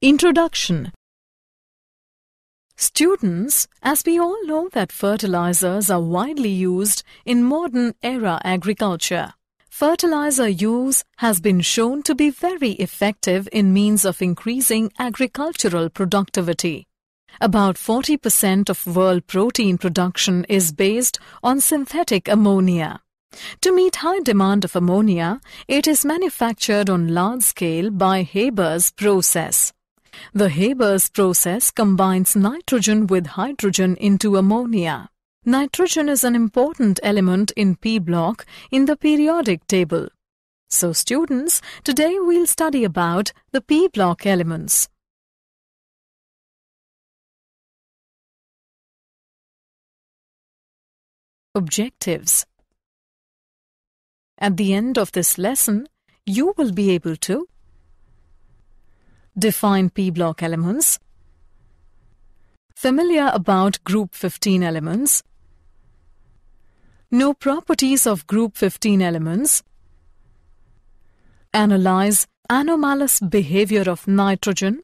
Introduction. Students, as we all know that fertilizers are widely used in modern era agriculture. Fertilizer use has been shown to be very effective in means of increasing agricultural productivity. About 40% of world protein production is based on synthetic ammonia. To meet high demand of ammonia, it is manufactured on large scale by Haber's process. The Haber's process combines nitrogen with hydrogen into ammonia. Nitrogen is an important element in P block in the periodic table. So students, today we'll study about the P block elements. Objectives. At the end of this lesson, you will be able to define P block elements, familiar about group 15 elements, know properties of group 15 elements, analyze anomalous behavior of nitrogen,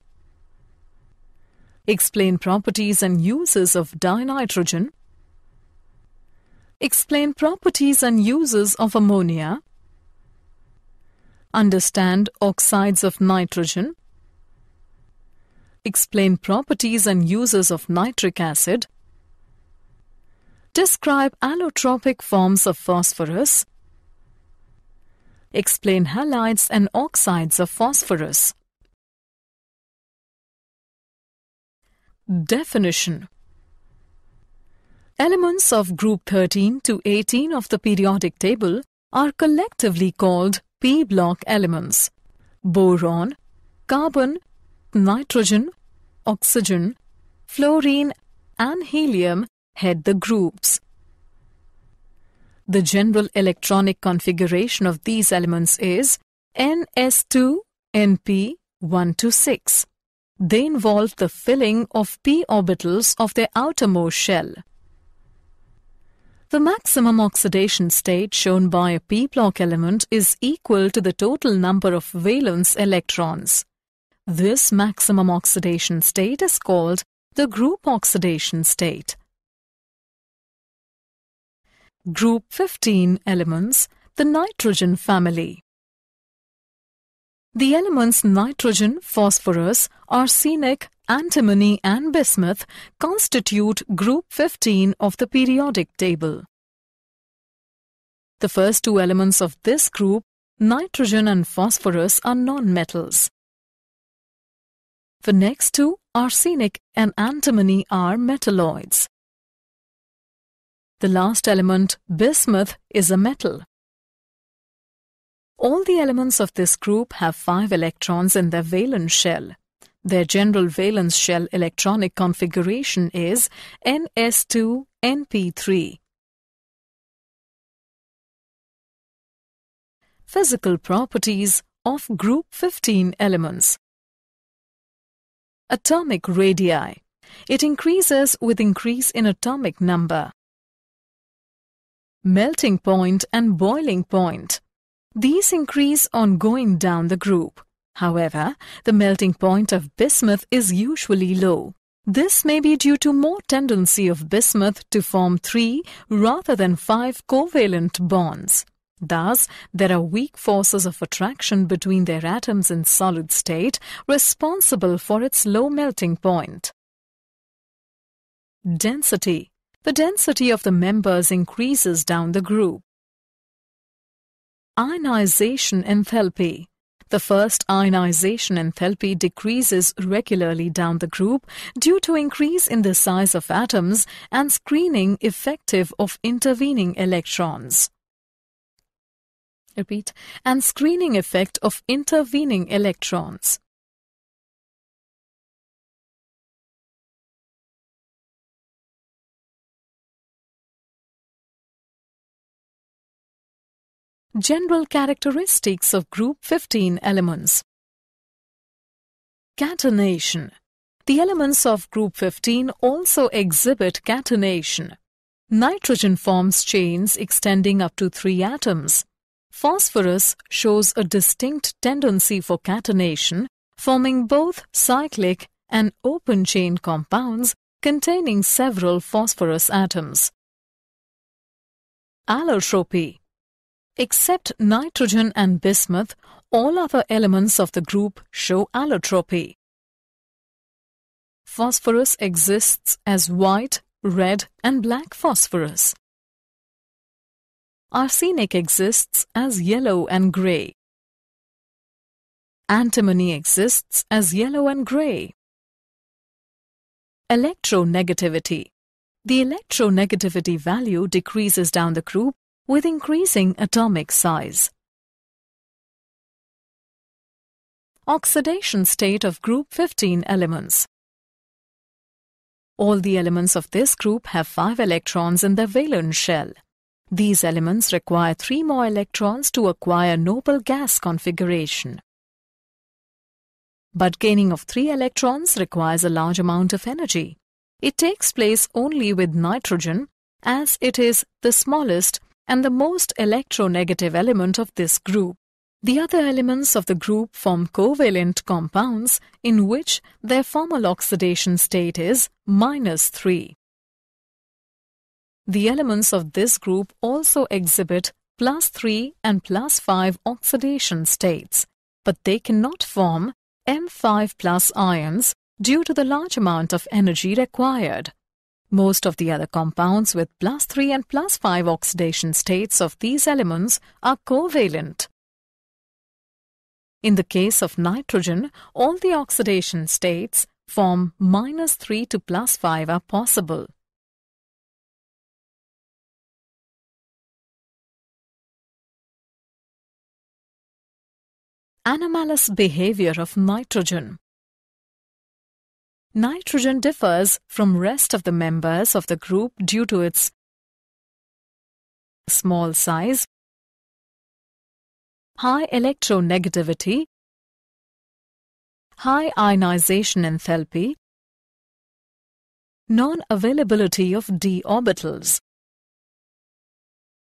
explain properties and uses of dinitrogen, explain properties and uses of ammonia, understand oxides of nitrogen, explain properties and uses of nitric acid, describe allotropic forms of phosphorus, explain halides and oxides of phosphorus. Definition. Elements of group 13 to 18 of the periodic table are collectively called P block elements. Boron, carbon, nitrogen, oxygen, fluorine and helium head the groups. The general electronic configuration of these elements is Ns2, Np, 1 to 6. They involve the filling of p orbitals of their outermost shell. The maximum oxidation state shown by a P block element is equal to the total number of valence electrons. This maximum oxidation state is called the group oxidation state. Group 15 elements, the nitrogen family. The elements nitrogen, phosphorus, arsenic, antimony and bismuth constitute group 15 of the periodic table. The first two elements of this group, nitrogen and phosphorus, are non-metals. The next two, arsenic and antimony, are metalloids. The last element, bismuth, is a metal. All the elements of this group have 5 electrons in their valence shell. Their general valence shell electronic configuration is Ns2Np3. Physical properties of group 15 elements. Atomic radii. It increases with increase in atomic number. Melting point and boiling point. These increase on going down the group. However, the melting point of bismuth is usually low. This may be due to more tendency of bismuth to form 3 rather than 5 covalent bonds. Thus, there are weak forces of attraction between their atoms in solid state responsible for its low melting point. Density. The density of the members increases down the group. Ionization enthalpy. The first ionization enthalpy decreases regularly down the group due to increase in the size of atoms and screening effective of intervening electrons. Repeat. And screening effect of intervening electrons. General characteristics of group 15 elements. Catenation. The elements of group 15 also exhibit catenation. Nitrogen forms chains extending up to 3 atoms. Phosphorus shows a distinct tendency for catenation forming both cyclic and open-chain compounds containing several phosphorus atoms. Allotropy. Except nitrogen and bismuth, all other elements of the group show allotropy. Phosphorus exists as white, red, and black phosphorus. Arsenic exists as yellow and grey. Antimony exists as yellow and grey. Electronegativity. The electronegativity value decreases down the group with increasing atomic size. Oxidation state of group 15 elements. All the elements of this group have 5 electrons in their valence shell. These elements require 3 more electrons to acquire noble gas configuration. But gaining of 3 electrons requires a large amount of energy. It takes place only with nitrogen, as it is the smallest and the most electronegative element of this group. The other elements of the group form covalent compounds in which their formal oxidation state is -3. The elements of this group also exhibit +3 and +5 oxidation states, but they cannot form M5+ ions due to the large amount of energy required. Most of the other compounds with +3 and +5 oxidation states of these elements are covalent. In the case of nitrogen, all the oxidation states form -3 to +5 are possible. Anomalous behavior of nitrogen. Nitrogen differs from rest of the members of the group due to its small size, high electronegativity, high ionization enthalpy, non-availability of d orbitals.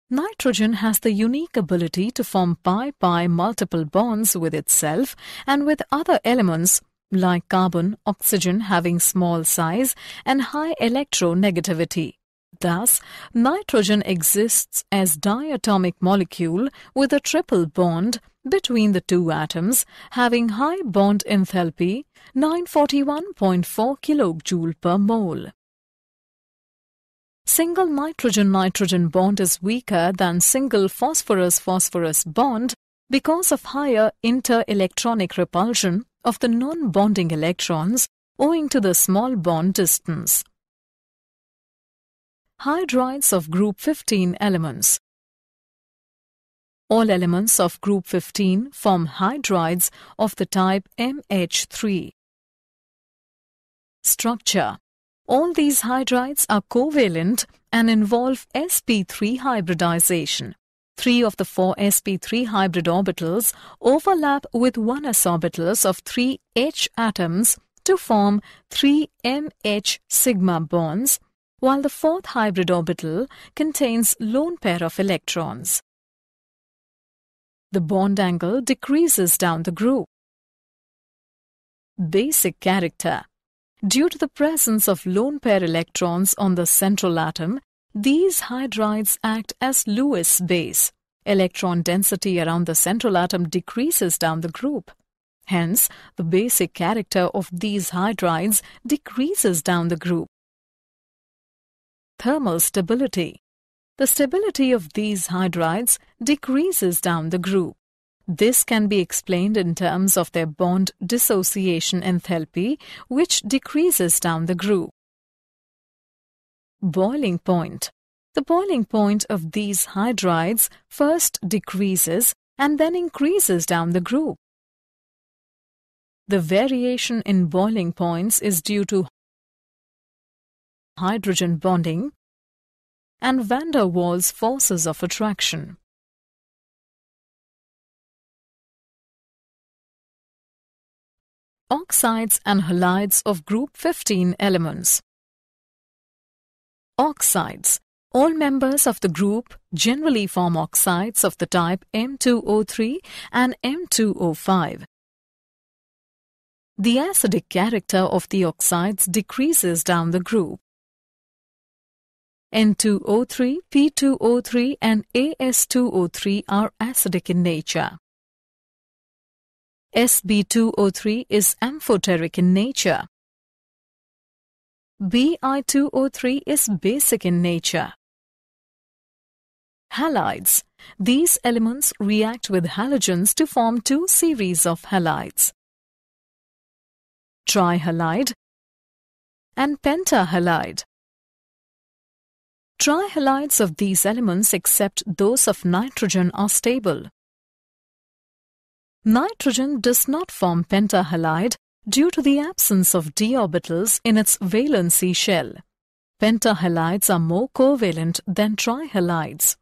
Nitrogen has the unique ability to form pi-pi multiple bonds with itself and with other elements like carbon, oxygen having small size and high electronegativity. Thus, nitrogen exists as diatomic molecule with a triple bond between the two atoms having high bond enthalpy 941.4 kJ per mole. Single nitrogen-nitrogen bond is weaker than single phosphorus-phosphorus bond because of higher inter-electronic repulsion of the non-bonding electrons owing to the small bond distance. Hydrides of group 15 elements. All elements of group 15 form hydrides of the type MH3. Structure. All these hydrides are covalent and involve sp3 hybridization. 3 of the 4 sp3 hybrid orbitals overlap with 1s orbitals of 3 H atoms to form 3 MH sigma bonds, while the 4th hybrid orbital contains lone pair of electrons. The bond angle decreases down the group. Basic character. Due to the presence of lone pair electrons on the central atom, these hydrides act as Lewis base. Electron density around the central atom decreases down the group. Hence, the basic character of these hydrides decreases down the group. Thermal stability. The stability of these hydrides decreases down the group. This can be explained in terms of their bond dissociation enthalpy, which decreases down the group. Boiling point. The boiling point of these hydrides first decreases and then increases down the group. The variation in boiling points is due to hydrogen bonding and van der Waals forces of attraction. Oxides and halides of group 15 elements. Oxides. All members of the group generally form oxides of the type M2O3 and M2O5. The acidic character of the oxides decreases down the group. N2O3, P2O3 and As2O3 are acidic in nature. Sb2O3 is amphoteric in nature. Bi2O3 is basic in nature. Halides. These elements react with halogens to form two series of halides: trihalide and pentahalide. Trihalides of these elements, except those of nitrogen, are stable. Nitrogen does not form pentahalide due to the absence of d orbitals in its valency shell. Pentahalides are more covalent than trihalides.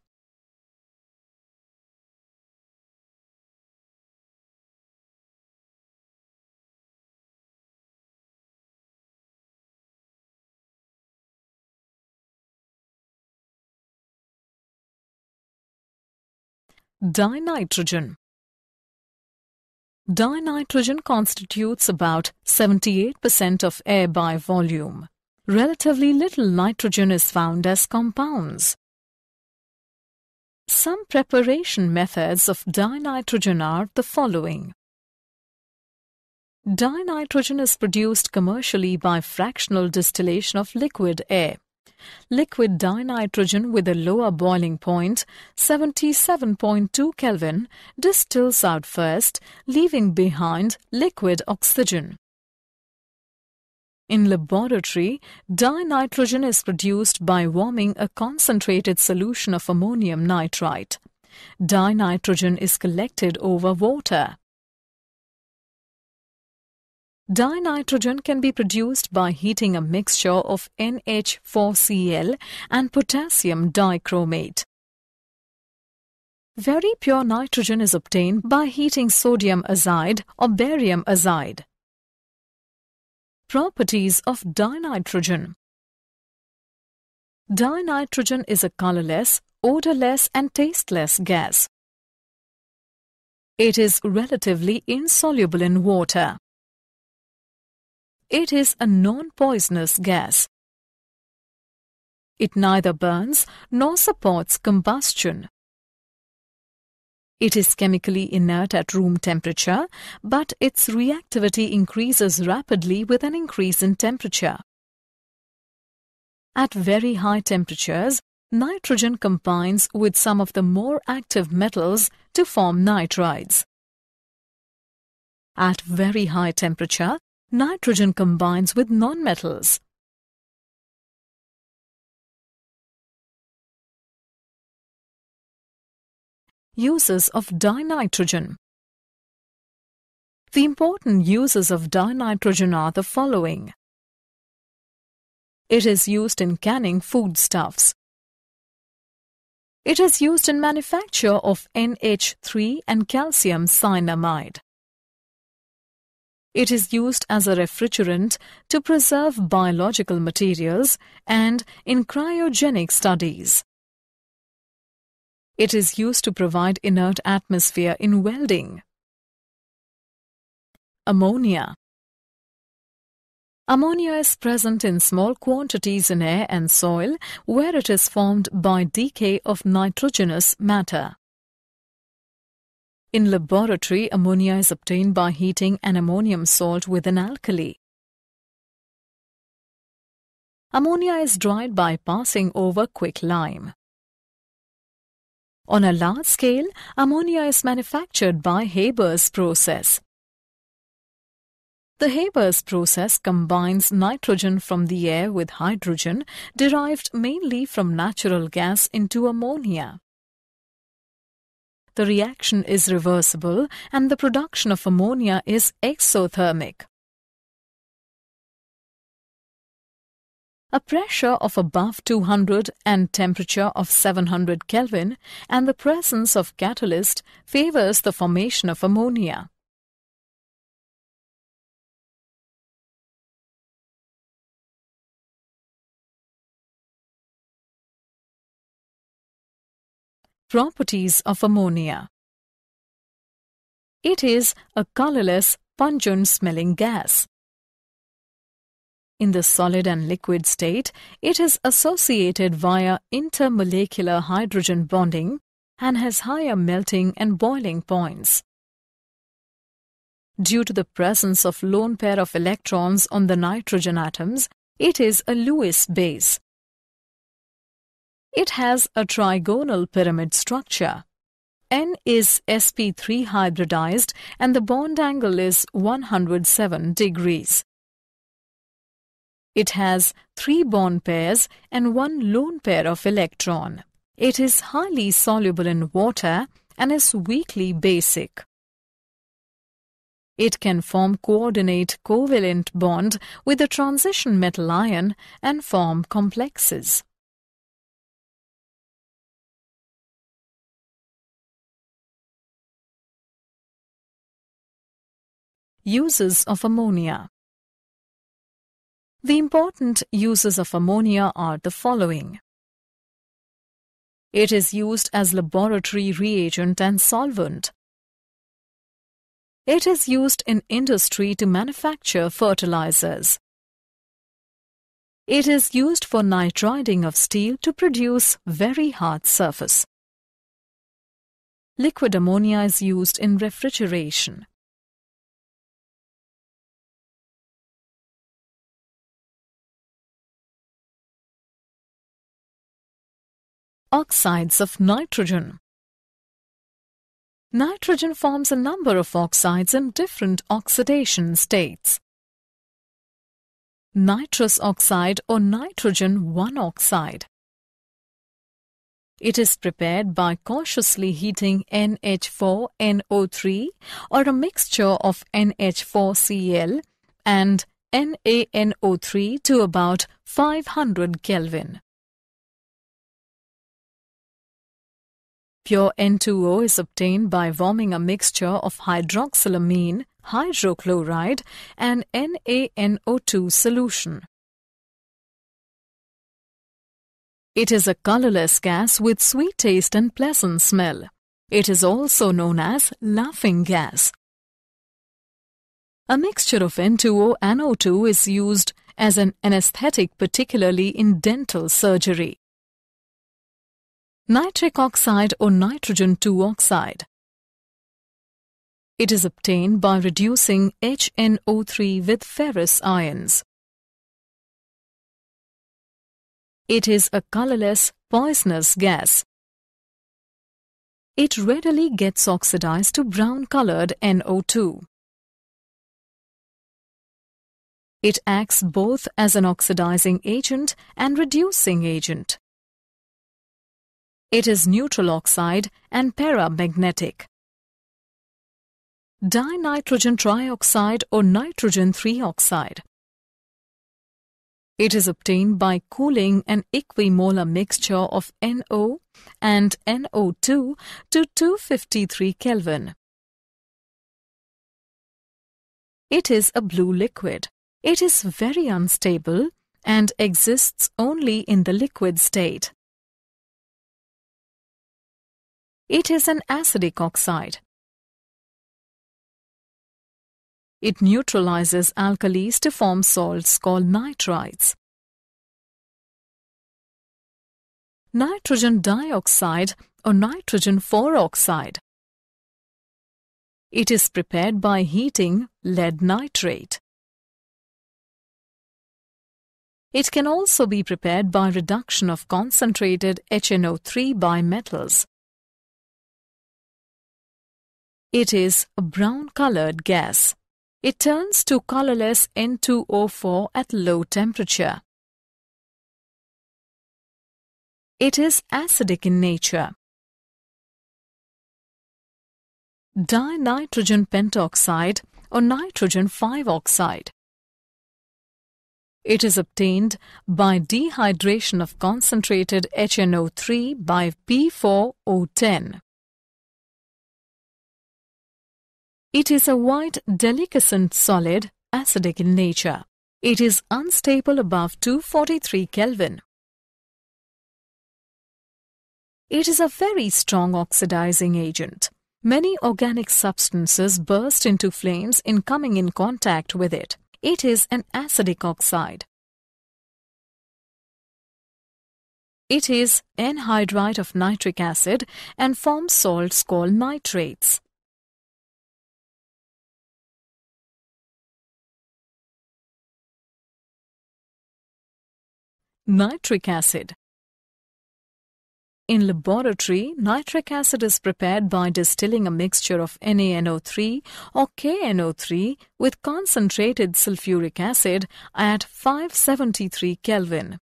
Dinitrogen. Dinitrogen constitutes about 78% of air by volume. Relatively little nitrogen is found as compounds. Some preparation methods of dinitrogen are the following. Dinitrogen is produced commercially by fractional distillation of liquid air. Liquid dinitrogen with a lower boiling point, 77.2 Kelvin, distills out first, leaving behind liquid oxygen. In laboratory, dinitrogen is produced by warming a concentrated solution of ammonium nitrite. Dinitrogen is collected over water. Dinitrogen can be produced by heating a mixture of NH4Cl and potassium dichromate. Very pure nitrogen is obtained by heating sodium azide or barium azide. Properties of dinitrogen. Dinitrogen is a colorless, odorless and tasteless gas. It is relatively insoluble in water. It is a non-poisonous gas. It neither burns nor supports combustion. It is chemically inert at room temperature, but its reactivity increases rapidly with an increase in temperature. At very high temperatures, nitrogen combines with some of the more active metals to form nitrides. At very high temperature, nitrogen combines with nonmetals. Uses of dinitrogen. The important uses of dinitrogen are the following. It is used in canning foodstuffs. It is used in manufacture of NH3 and calcium cyanamide. It is used as a refrigerant to preserve biological materials and in cryogenic studies. It is used to provide inert atmosphere in welding. Ammonia. Ammonia is present in small quantities in air and soil where it is formed by decay of nitrogenous matter. In laboratory, ammonia is obtained by heating an ammonium salt with an alkali. Ammonia is dried by passing over quicklime. On a large scale, ammonia is manufactured by Haber's process. The Haber's process combines nitrogen from the air with hydrogen derived mainly from natural gas into ammonia. The reaction is reversible and the production of ammonia is exothermic. A pressure of above 200 and temperature of 700 Kelvin and the presence of catalyst favors the formation of ammonia. Properties of ammonia. It is a colorless, pungent-smelling gas. In the solid and liquid state, it is associated via intermolecular hydrogen bonding and has higher melting and boiling points. Due to the presence of lone pair of electrons on the nitrogen atoms, it is a Lewis base. It has a trigonal pyramid structure. N is sp3 hybridized and the bond angle is 107 degrees. It has 3 bond pairs and 1 lone pair of electron. It is highly soluble in water and is weakly basic. It can form coordinate covalent bond with the transition metal ion and form complexes. Uses of ammonia. The important uses of ammonia are the following. It is used as laboratory reagent and solvent. It is used in industry to manufacture fertilizers. It is used for nitriding of steel to produce very hard surface. Liquid ammonia is used in refrigeration. Oxides of nitrogen. Nitrogen forms a number of oxides in different oxidation states. Nitrous oxide or nitrogen 1 oxide. It is prepared by cautiously heating NH4NO3 or a mixture of NH4Cl and NaNO3 to about 500 Kelvin. Pure N2O is obtained by warming a mixture of hydroxylamine, hydrochloride and NaNO2 solution. It is a colorless gas with sweet taste and pleasant smell. It is also known as laughing gas. A mixture of N2O and O2 is used as an anesthetic, particularly in dental surgery. Nitric oxide or nitrogen 2 oxide. It is obtained by reducing HNO3 with ferrous ions. It is a colorless, poisonous gas. It readily gets oxidized to brown-colored NO2. It acts both as an oxidizing agent and reducing agent. It is neutral oxide and paramagnetic. Dinitrogen trioxide or nitrogen 3 oxide. It is obtained by cooling an equimolar mixture of NO and NO2 to 253 Kelvin. It is a blue liquid. It is very unstable and exists only in the liquid state. It is an acidic oxide. It neutralizes alkalis to form salts called nitrites. Nitrogen dioxide or nitrogen 4 oxide. It is prepared by heating lead nitrate. It can also be prepared by reduction of concentrated HNO3 by metals. It is a brown-colored gas. It turns to colorless N2O4 at low temperature. It is acidic in nature. Dinitrogen pentoxide or nitrogen 5 oxide. It is obtained by dehydration of concentrated HNO3 by P4O10. It is a white, delicescent solid, acidic in nature. It is unstable above 243 Kelvin. It is a very strong oxidizing agent. Many organic substances burst into flames in coming in contact with it. It is an acidic oxide. It is anhydride of nitric acid and forms salts called nitrates. Nitric acid. In laboratory, nitric acid is prepared by distilling a mixture of NaNO3 or KNO3 with concentrated sulfuric acid at 573 Kelvin.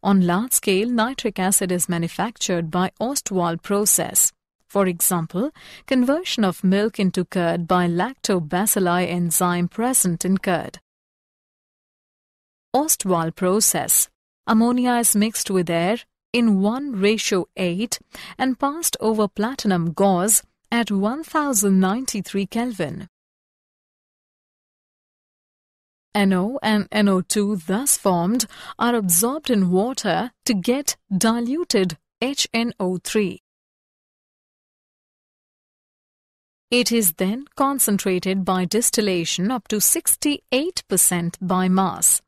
On large scale, nitric acid is manufactured by Ostwald process. For example, conversion of milk into curd by lactobacilli enzyme present in curd. Ostwald process. Ammonia is mixed with air in 1:8 and passed over platinum gauze at 1093 Kelvin. NO and NO2 thus formed are absorbed in water to get diluted HNO3. It is then concentrated by distillation up to 68% by mass.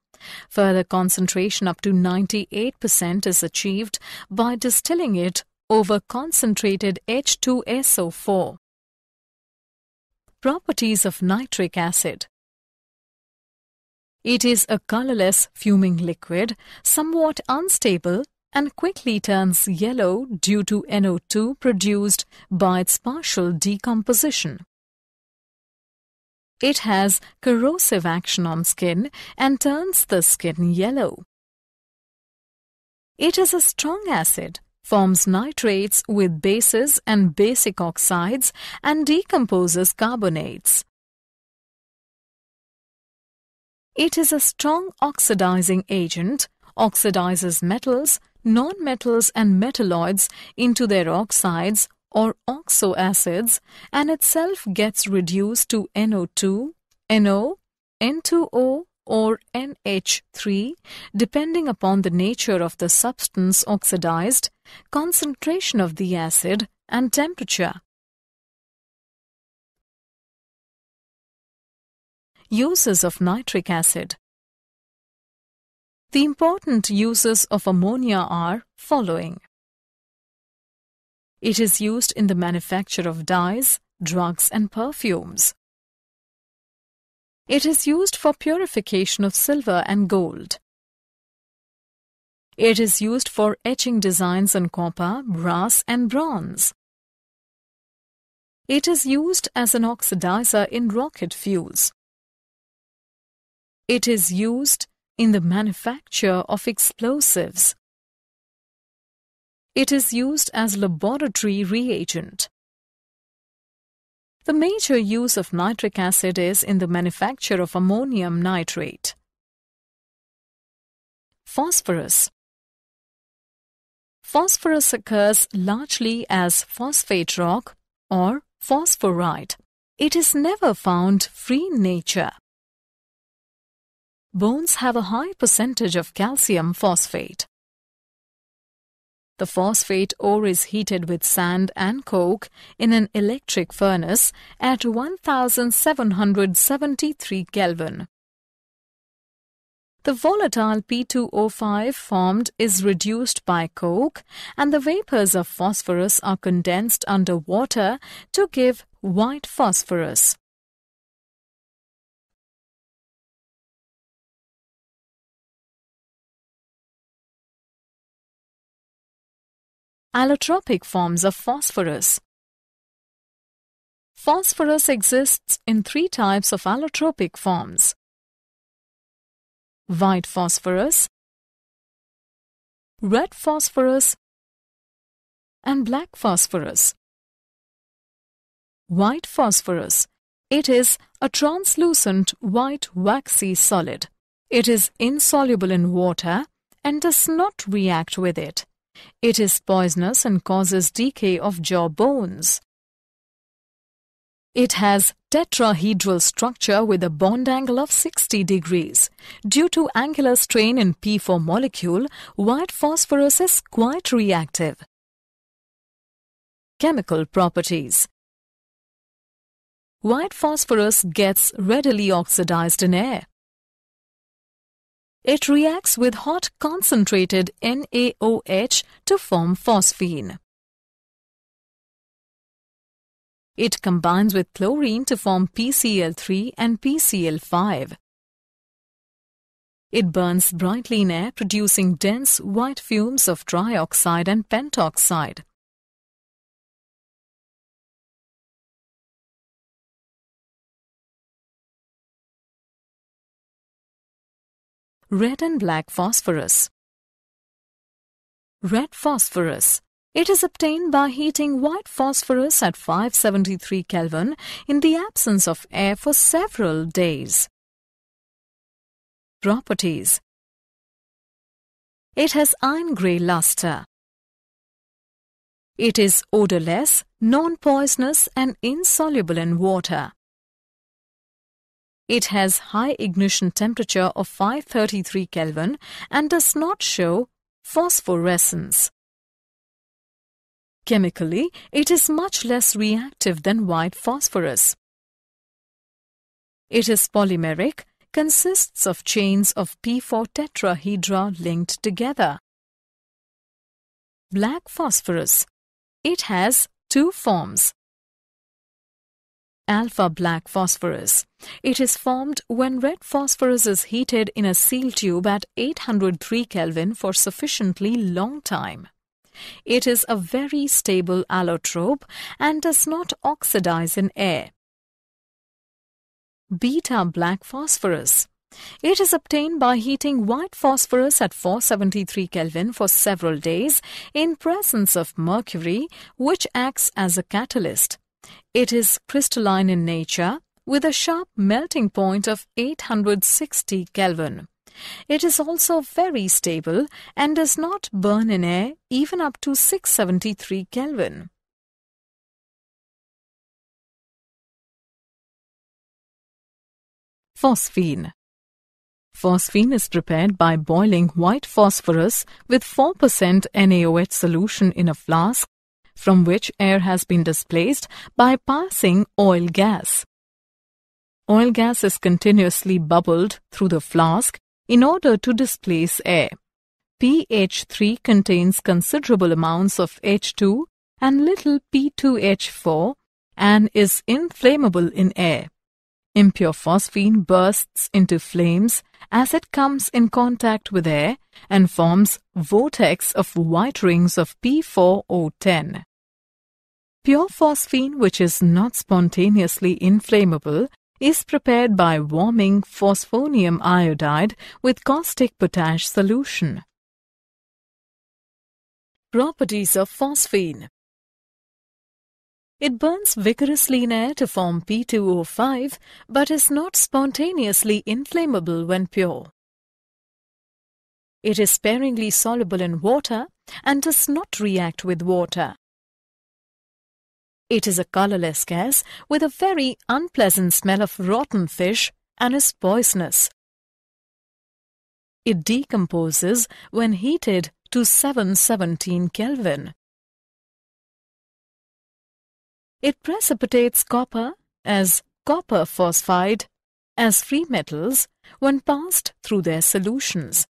Further concentration up to 98% is achieved by distilling it over concentrated H2SO4. Properties of nitric acid. It is a colorless fuming liquid, somewhat unstable, and quickly turns yellow due to NO2 produced by its partial decomposition. It has corrosive action on skin and turns the skin yellow. It is a strong acid, forms nitrates with bases and basic oxides, and decomposes carbonates. It is a strong oxidizing agent, oxidizes metals, nonmetals and metalloids into their oxides or oxoacids, and itself gets reduced to NO2, NO, N2O or NH3 depending upon the nature of the substance oxidized, concentration of the acid and temperature. Uses of nitric acid. The important uses of ammonia are following. It is used in the manufacture of dyes, drugs and perfumes. It is used for purification of silver and gold. It is used for etching designs on copper, brass and bronze. It is used as an oxidizer in rocket fuels. It is used in the manufacture of explosives. It is used as laboratory reagent. The major use of nitric acid is in the manufacture of ammonium nitrate. Phosphorus. Phosphorus occurs largely as phosphate rock or phosphorite. It is never found free in nature. Bones have a high percentage of calcium phosphate. The phosphate ore is heated with sand and coke in an electric furnace at 1773 Kelvin. The volatile P2O5 formed is reduced by coke, and the vapors of phosphorus are condensed under water to give white phosphorus. Allotropic forms of phosphorus. Phosphorus exists in three types of allotropic forms: white phosphorus, red phosphorus, and black phosphorus. White phosphorus. It is a translucent white waxy solid. It is insoluble in water and does not react with it. It is poisonous and causes decay of jaw bones. It has tetrahedral structure with a bond angle of 60 degrees. Due to angular strain in P4 molecule, white phosphorus is quite reactive. Chemical properties. White phosphorus gets readily oxidized in air. It reacts with hot concentrated NaOH to form phosphine. It combines with chlorine to form PCl3 and PCl5. It burns brightly in air, producing dense white fumes of trioxide and pentoxide. Red and black phosphorus. Red phosphorus. It is obtained by heating white phosphorus at 573 Kelvin in the absence of air for several days. Properties. It has iron-grey luster. It is odorless, non-poisonous and insoluble in water. It has high ignition temperature of 533 Kelvin and does not show phosphorescence. Chemically, it is much less reactive than white phosphorus. It is polymeric, consists of chains of P4 tetrahedra linked together. Black phosphorus. It has two forms. Alpha black phosphorus. It is formed when red phosphorus is heated in a seal tube at 803 Kelvin for sufficiently long time. It is a very stable allotrope and does not oxidize in air. Beta black phosphorus. It is obtained by heating white phosphorus at 473 Kelvin for several days in presence of mercury, which acts as a catalyst. It is crystalline in nature with a sharp melting point of 860 Kelvin. It is also very stable and does not burn in air even up to 673 Kelvin. Phosphine. Phosphine is prepared by boiling white phosphorus with 4% NaOH solution in a flask from which air has been displaced by passing oil gas. Oil gas is continuously bubbled through the flask in order to displace air. pH3 contains considerable amounts of H2 and little P2H4 and is inflammable in air. Impure phosphine bursts into flames as it comes in contact with air and forms vortex of white rings of P4O10. Pure phosphine, which is not spontaneously inflammable, is prepared by warming phosphonium iodide with caustic potash solution. Properties of phosphine. It burns vigorously in air to form P2O5 but is not spontaneously inflammable when pure. It is sparingly soluble in water and does not react with water. It is a colorless gas with a very unpleasant smell of rotten fish and is poisonous. It decomposes when heated to 717 Kelvin. It precipitates copper as copper phosphide as free metals when passed through their solutions.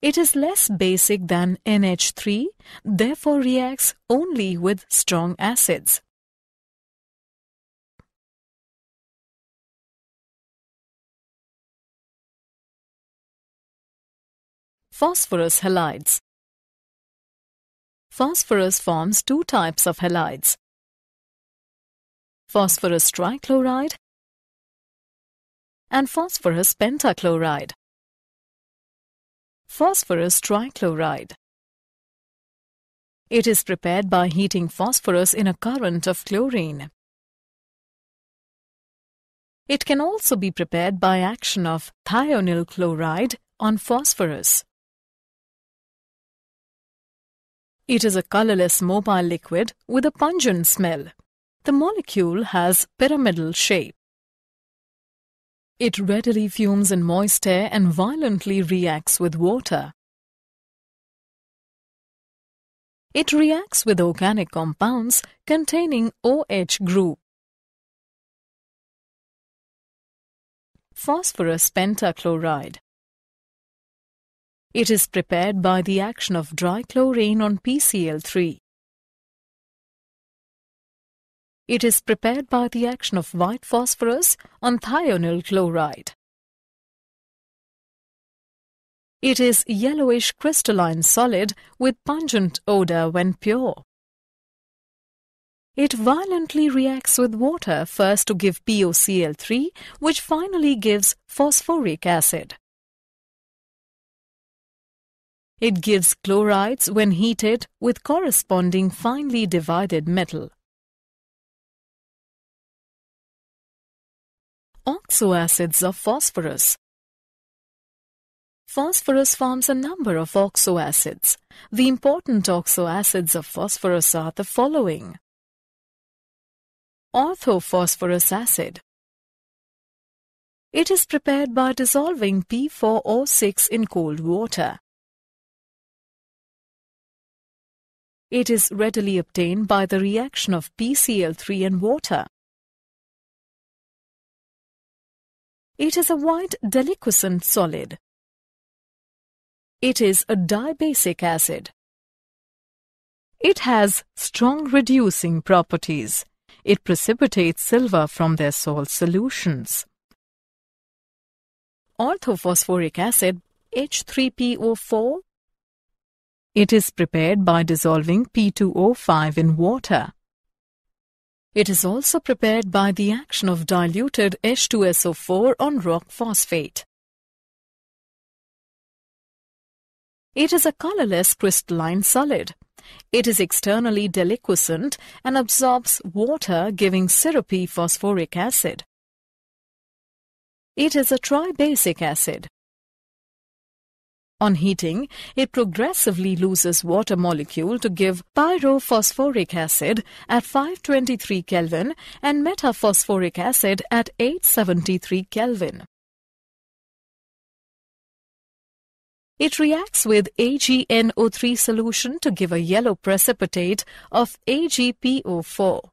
It is less basic than NH3, therefore reacts only with strong acids. Phosphorus halides. Phosphorus forms two types of halides: phosphorus trichloride and phosphorus pentachloride. Phosphorus trichloride. It is prepared by heating phosphorus in a current of chlorine. It can also be prepared by action of thionyl chloride on phosphorus. It is a colorless mobile liquid with a pungent smell. The molecule has pyramidal shape. It readily fumes in moist air and violently reacts with water. It reacts with organic compounds containing OH group. Phosphorus pentachloride. It is prepared by the action of dichlorane on PCl3. It is prepared by the action of white phosphorus on thionyl chloride. It is yellowish crystalline solid with pungent odor when pure. It violently reacts with water first to give POCl3, which finally gives phosphoric acid. It gives chlorides when heated with corresponding finely divided metal. Oxoacids of phosphorus. Phosphorus forms a number of oxoacids. The important oxoacids of phosphorus are the following. Orthophosphorus acid. It is prepared by dissolving P4O6 in cold water. It is readily obtained by the reaction of PCl3 and water. It is a white deliquescent solid. It is a dibasic acid. It has strong reducing properties. It precipitates silver from their salt solutions. Orthophosphoric acid, H3PO4. It is prepared by dissolving P2O5 in water. It is also prepared by the action of diluted H2SO4 on rock phosphate. It is a colorless crystalline solid. It is externally deliquescent and absorbs water, giving syrupy phosphoric acid. It is a tribasic acid. On heating, it progressively loses water molecule to give pyrophosphoric acid at 523 Kelvin and metaphosphoric acid at 873 Kelvin. It reacts with AgNO3 solution to give a yellow precipitate of AgPO4.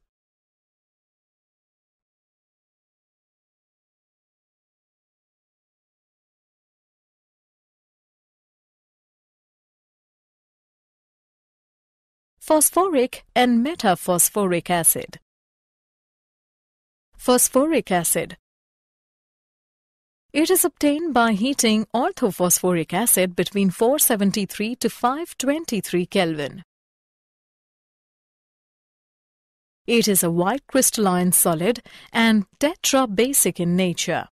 Phosphoric and metaphosphoric acid. Phosphoric acid. It is obtained by heating orthophosphoric acid between 473 to 523 Kelvin. It is a white crystalline solid and tetrabasic in nature.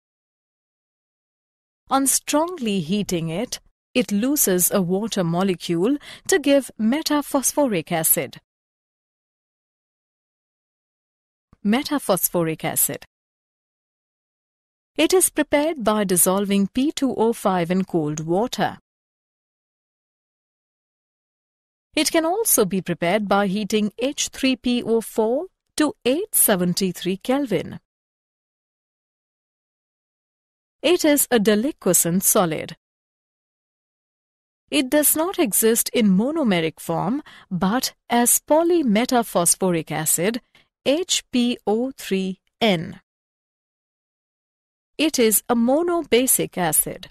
On strongly heating it, it loses a water molecule to give metaphosphoric acid. Metaphosphoric acid. It is prepared by dissolving P2O5 in cold water. It can also be prepared by heating H3PO4 to 873 Kelvin. It is a deliquescent solid. It does not exist in monomeric form but as polymetaphosphoric acid HPO3N. It is a monobasic acid.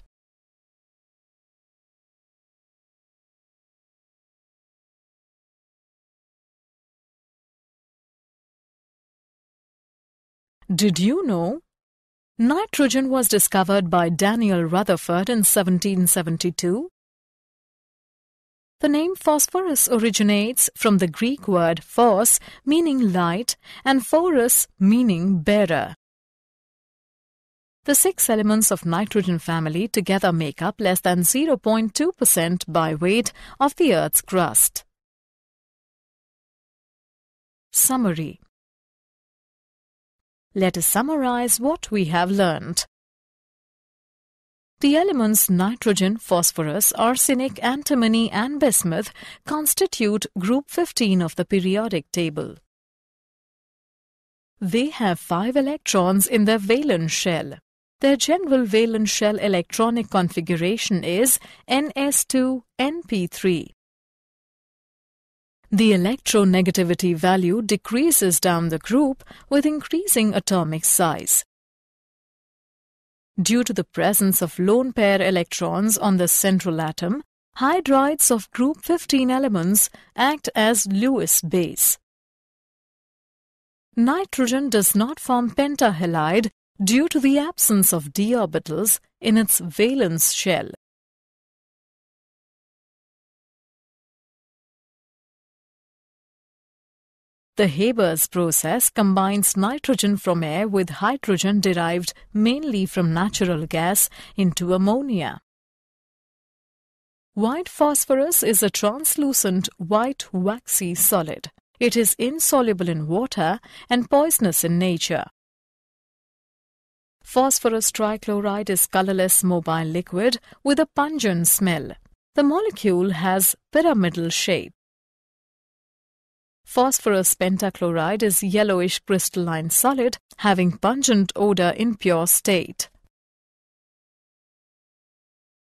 Did you know? Nitrogen was discovered by Daniel Rutherford in 1772. The name phosphorus originates from the Greek word phos, meaning light, and phorus, meaning bearer. The 6 elements of nitrogen family together make up less than 0.2% by weight of the Earth's crust. Summary. Let us summarize what we have learned. The elements nitrogen, phosphorus, arsenic, antimony and bismuth constitute group 15 of the periodic table. They have 5 electrons in their valence shell. Their general valence shell electronic configuration is Ns2np3. The electronegativity value decreases down the group with increasing atomic size. Due to the presence of lone pair electrons on the central atom, hydrides of group 15 elements act as Lewis base. Nitrogen does not form pentahalide due to the absence of d orbitals in its valence shell. The Haber's process combines nitrogen from air with hydrogen derived mainly from natural gas into ammonia. White phosphorus is a translucent white waxy solid. It is insoluble in water and poisonous in nature. Phosphorus trichloride is colorless mobile liquid with a pungent smell. The molecule has pyramidal shape. Phosphorus pentachloride is yellowish crystalline solid having pungent odor in pure state.